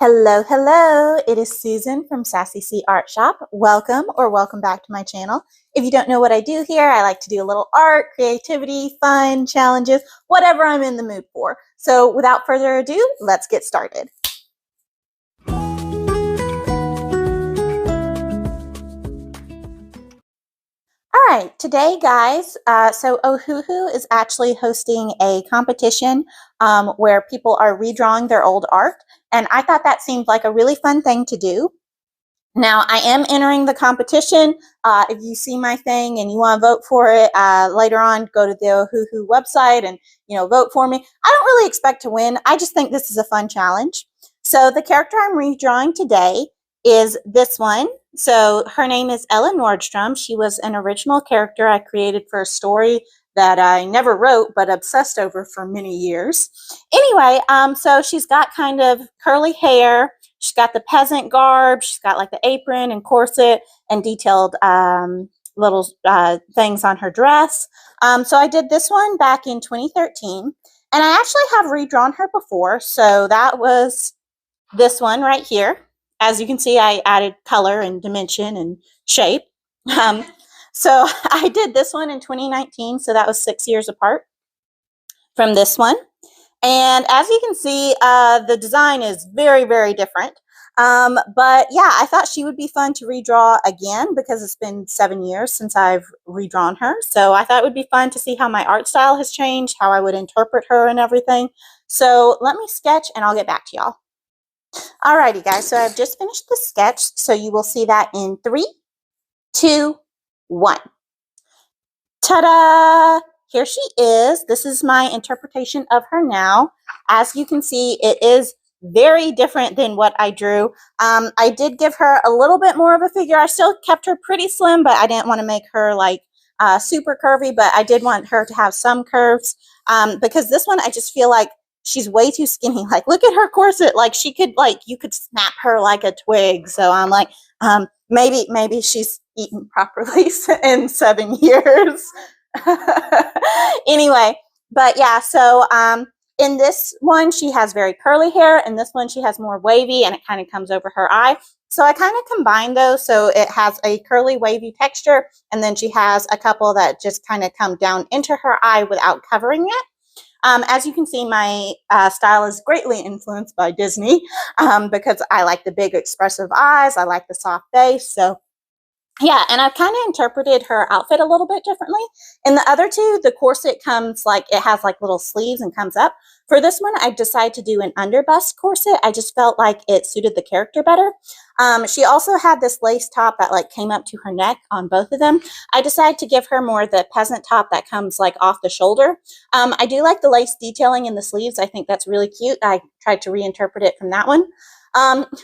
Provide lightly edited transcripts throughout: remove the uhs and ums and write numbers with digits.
Hello, hello. It is Susan from Sassy C Art Shop. Welcome or welcome back to my channel. If you don't know what I do here, I like to do a little art, creativity, fun, challenges, whatever I'm in the mood for. So without further ado, let's get started. All right, today, guys, so Ohuhu is actually hosting a competition where people are redrawing their old art, and I thought that seemed like a really fun thing to do. Now, I am entering the competition. If you see my thing and you want to vote for it later on, go to the Ohuhu website and vote for me. I don't really expect to win. I just think this is a fun challenge. So the character I'm redrawing today is this one. So her name is Ella Nordstrom. She was an original character I created for a story that I never wrote but obsessed over for many years. Anyway, so she's got kind of curly hair. She's got the peasant garb. She's got like the apron and corset and detailed little things on her dress. So I did this one back in 2013. And I actually have redrawn her before. So that was this one right here. As you can see, I added color and dimension and shape. So I did this one in 2019. So that was 6 years apart from this one. And as you can see, the design is very, very different. But yeah, I thought she would be fun to redraw again because it's been 7 years since I've redrawn her. So I thought it would be fun to see how my art style has changed, how I would interpret her and everything. So let me sketch and I'll get back to y'all. Alrighty, guys. So I've just finished the sketch. So you will see that in 3, 2, 1. Ta-da! Here she is. This is my interpretation of her now. As you can see, it is very different than what I drew. I did give her a little bit more of a figure. I still kept her pretty slim, but I didn't want to make her like super curvy, but I did want her to have some curves because this one, I just feel like she's way too skinny. Like, look at her corset. Like, she could, like, you could snap her like a twig. So I'm like, maybe she's eaten properly in 7 years. Anyway, but yeah, so in this one, she has very curly hair, and this one, she has more wavy, and it kind of comes over her eye. So I kind of combined those, so it has a curly, wavy texture, and then she has a couple that just kind of come down into her eye without covering it. As you can see, my style is greatly influenced by Disney because I like the big expressive eyes. I like the soft face. So yeah, and I've kind of interpreted her outfit a little bit differently. In the other two, the corset comes like, it has like little sleeves and comes up. For this one, I decided to do an underbust corset. I just felt like it suited the character better. She also had this lace top that like came up to her neck on both of them. I decided to give her more the peasant top that comes like off the shoulder. I do like the lace detailing in the sleeves. I think that's really cute. I tried to reinterpret it from that one.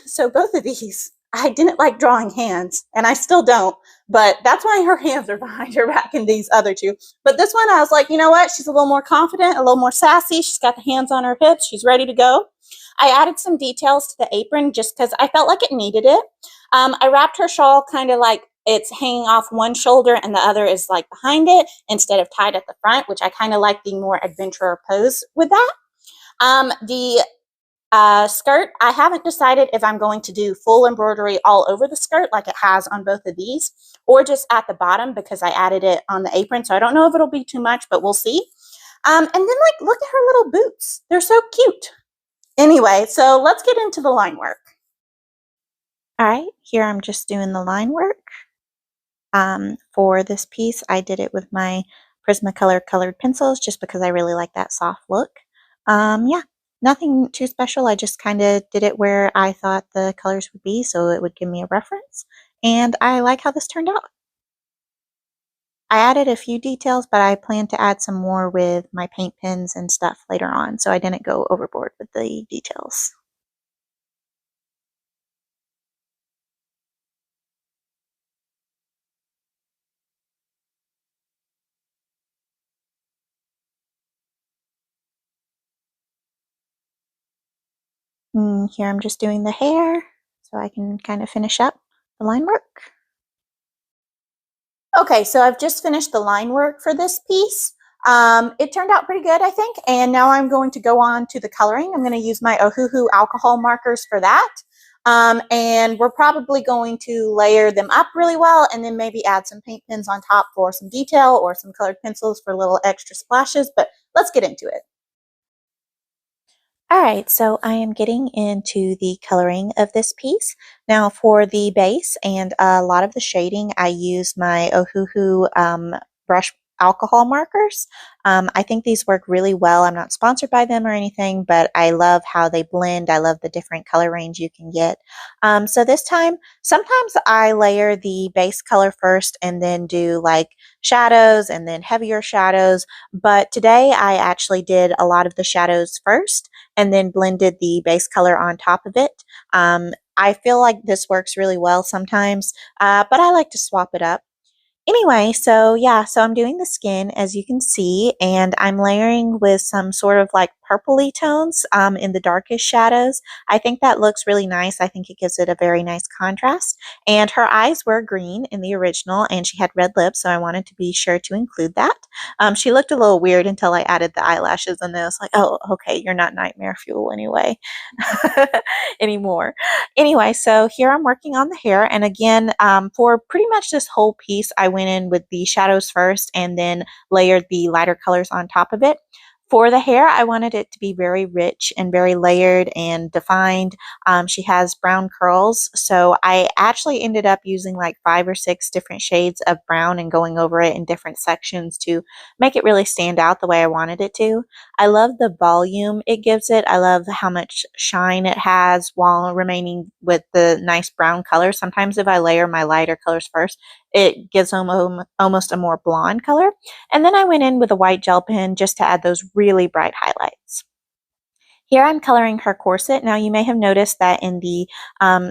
So both of these, I didn't like drawing hands, and I still don't, but that's why her hands are behind her back in these other two. But this one, I was like, you know what? She's a little more confident, a little more sassy. She's got the hands on her hips. She's ready to go. I added some details to the apron just because I felt like it needed it. I wrapped her shawl kind of like it's hanging off one shoulder and the other is like behind it instead of tied at the front, which I kind of like the more adventurer pose with that. The skirt, I haven't decided if I'm going to do full embroidery all over the skirt like it has on both of these, or just at the bottom because I added it on the apron. So I don't know if it'll be too much, but we'll see. And then like, look at her little boots. They're so cute. Anyway, so let's get into the line work. All right, here I'm just doing the line work. For this piece, I did it with my Prismacolor colored pencils just because I really like that soft look. Yeah. Nothing too special. I just kind of did it where I thought the colors would be so it would give me a reference. And I like how this turned out. I added a few details, but I plan to add some more with my paint pens and stuff later on, so I didn't go overboard with the details. Here I'm just doing the hair so I can kind of finish up the line work. Okay, so I've just finished the line work for this piece. It turned out pretty good, I think. And now I'm going to go on to the coloring. I'm going to use my Ohuhu alcohol markers for that. And we're probably going to layer them up really well and then maybe add some paint pens on top for some detail or some colored pencils for little extra splashes. But let's get into it. All right, so I am getting into the coloring of this piece. Now for the base and a lot of the shading, I use my Ohuhu brush alcohol markers. I think these work really well. I'm not sponsored by them or anything, but I love how they blend. I love the different color range you can get. So this time, sometimes I layer the base color first and then do like shadows and then heavier shadows. But today I actually did a lot of the shadows first and then blended the base color on top of it. I feel like this works really well sometimes, but I like to swap it up. Anyway, so yeah, so I'm doing the skin as you can see, and I'm layering with some sort of like purpley tones in the darkest shadows. I think that looks really nice. I think it gives it a very nice contrast. And her eyes were green in the original, and she had red lips, so I wanted to be sure to include that. She looked a little weird until I added the eyelashes, and then I was like, oh, okay, you're not nightmare fuel anyway anymore. Anyway, so here I'm working on the hair, and again, for pretty much this whole piece, I went in with the shadows first and then layered the lighter colors on top of it. For the hair, I wanted it to be very rich and very layered and defined. She has brown curls, so I actually ended up using like 5 or 6 different shades of brown and going over it in different sections to make it really stand out the way I wanted it to. I love the volume it gives it. I love how much shine it has while remaining with the nice brown color. Sometimes if I layer my lighter colors first, it gives them almost a more blonde color. And then I went in with a white gel pen just to add those really bright highlights. Here I'm coloring her corset. Now you may have noticed that in the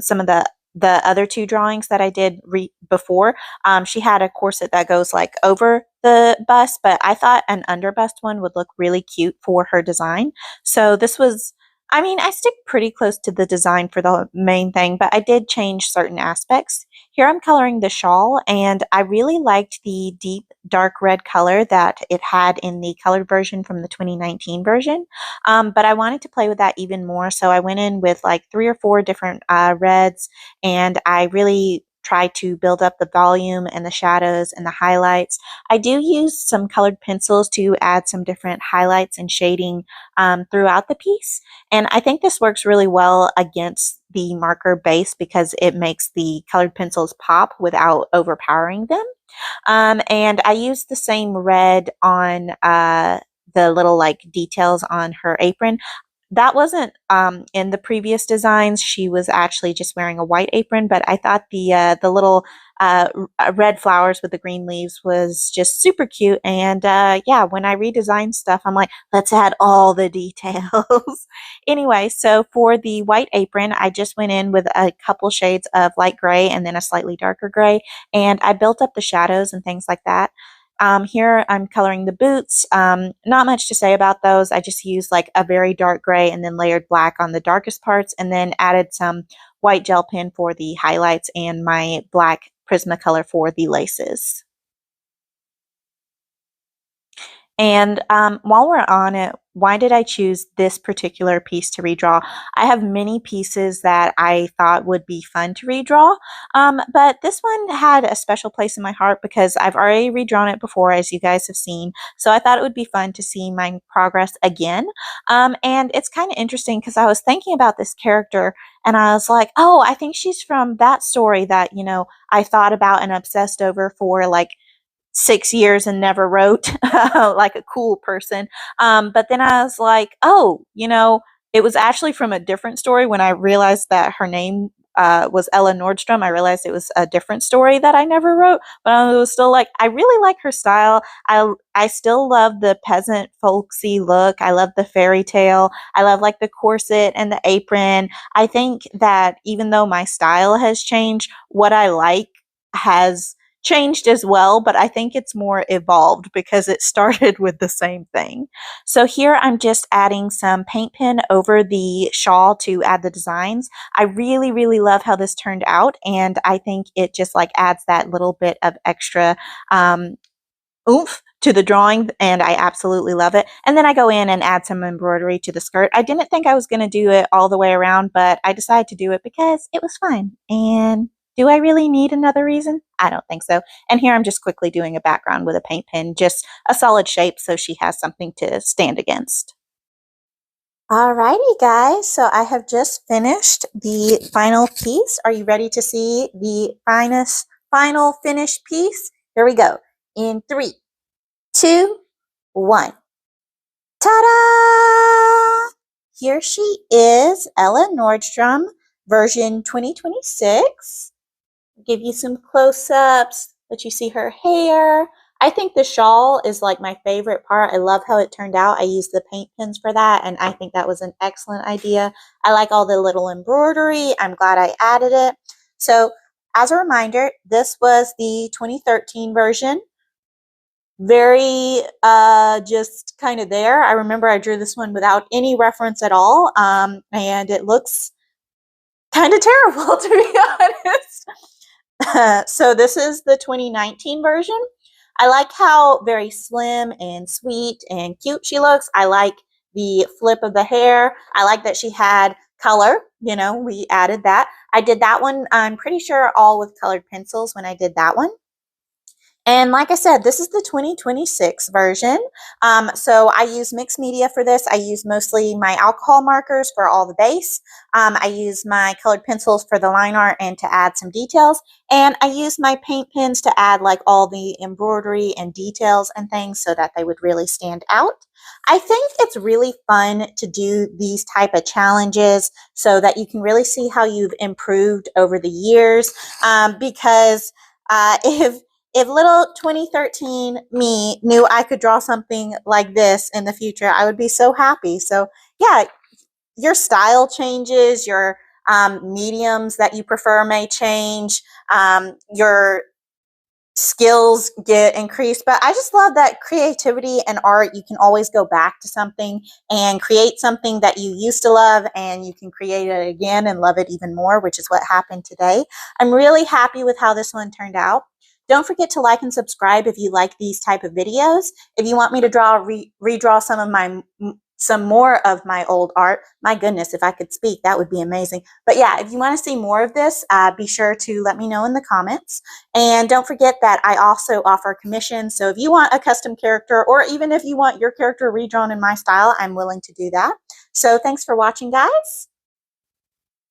some of the other 2 drawings that I did before, she had a corset that goes like over the bust, but I thought an under bust one would look really cute for her design. So this was, I mean, I stick pretty close to the design for the main thing, but I did change certain aspects. Here I'm coloring the shawl, and I really liked the deep dark red color that it had in the colored version from the 2019 version. But I wanted to play with that even more, so I went in with like 3 or 4 different reds, and I really try to build up the volume and the shadows and the highlights. I do use some colored pencils to add some different highlights and shading throughout the piece. And I think this works really well against the marker base because it makes the colored pencils pop without overpowering them. And I used the same red on the little like details on her apron. That wasn't in the previous designs. She was actually just wearing a white apron, but I thought the little red flowers with the green leaves was just super cute. And yeah, when I redesign stuff, I'm like, let's add all the details. Anyway, so for the white apron, I just went in with a couple shades of light gray and then a slightly darker gray, and I built up the shadows and things like that. Here I'm coloring the boots. Not much to say about those. I just used like a very dark gray and then layered black on the darkest parts and then added some white gel pen for the highlights and my black Prismacolor for the laces. And while we're on it, why did I choose this particular piece to redraw? I have many pieces that I thought would be fun to redraw, but this one had a special place in my heart because I've already redrawn it before, as you guys have seen. So I thought it would be fun to see my progress again. And it's kind of interesting because I was thinking about this character and I was like, oh, I think she's from that story that, you know, I thought about and obsessed over for like 6 years and never wrote like a cool person. But then I was like, oh, you know, it was actually from a different story. When I realized that her name was Ella Nordstrom, I realized it was a different story that I never wrote, but I was still like, I really like her style. I still love the peasant folksy look. I love the fairy tale. I love like the corset and the apron. I think that even though my style has changed, what I like has changed as well, but I think it's more evolved because it started with the same thing. So here I'm just adding some paint pen over the shawl to add the designs. I really, really love how this turned out, and I think it just like adds that little bit of extra oomph to the drawing, and I absolutely love it. And then I go in and add some embroidery to the skirt. I didn't think I was going to do it all the way around, but I decided to do it because it was fun. And do I really need another reason? I don't think so. And here I'm just quickly doing a background with a paint pen, just a solid shape so she has something to stand against. Alrighty guys, so I have just finished the final piece. Are you ready to see the final finished piece? Here we go. In 3, 2, 1. Ta-da! Here she is, Ella Nordstrom, version 2026. Give you some close-ups, let you see her hair. I think the shawl is like my favorite part. I love how it turned out. I used the paint pens for that, and I think that was an excellent idea. I like all the little embroidery. I'm glad I added it. So as a reminder, this was the 2013 version. Very just kind of there. I remember I drew this one without any reference at all, and it looks kind of terrible, to be honest. So this is the 2019 version. I like how very slim and sweet and cute she looks. I like the flip of the hair. I like that she had color. You know, we added that. I did that one, I'm pretty sure, all with colored pencils when I did that one. And like I said, this is the 2026 version. So I use mixed media for this. I use mostly my alcohol markers for all the base. I use my colored pencils for the line art and to add some details. And I use my paint pens to add like all the embroidery and details and things so that they would really stand out. I think it's really fun to do these type of challenges so that you can really see how you've improved over the years. Because if little 2013 me knew I could draw something like this in the future, I would be so happy. So yeah, your style changes, your mediums that you prefer may change, your skills get increased, but I just love that creativity and art, you can always go back to something and create something that you used to love, and you can create it again and love it even more, which is what happened today. I'm really happy with how this one turned out. Don't forget to like and subscribe if you like these type of videos. If you want me to redraw some more of my old art, my goodness, if I could speak, that would be amazing. But yeah, if you want to see more of this, be sure to let me know in the comments. And don't forget that I also offer commissions. So if you want a custom character, or even if you want your character redrawn in my style, I'm willing to do that. So thanks for watching, guys.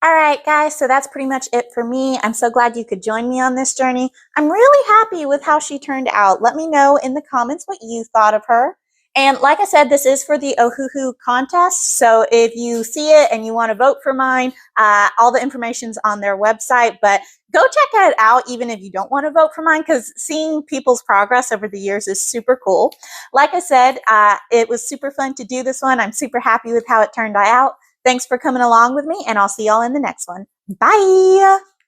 All right, guys, so that's pretty much it for me. I'm so glad you could join me on this journey. I'm really happy with how she turned out. Let me know in the comments what you thought of her. And like I said, this is for the Ohuhu contest. So if you see it and you want to vote for mine, all the information's on their website. But go check it out even if you don't want to vote for mine, because seeing people's progress over the years is super cool. Like I said, it was super fun to do this one. I'm super happy with how it turned out. Thanks for coming along with me, and I'll see y'all in the next one. Bye!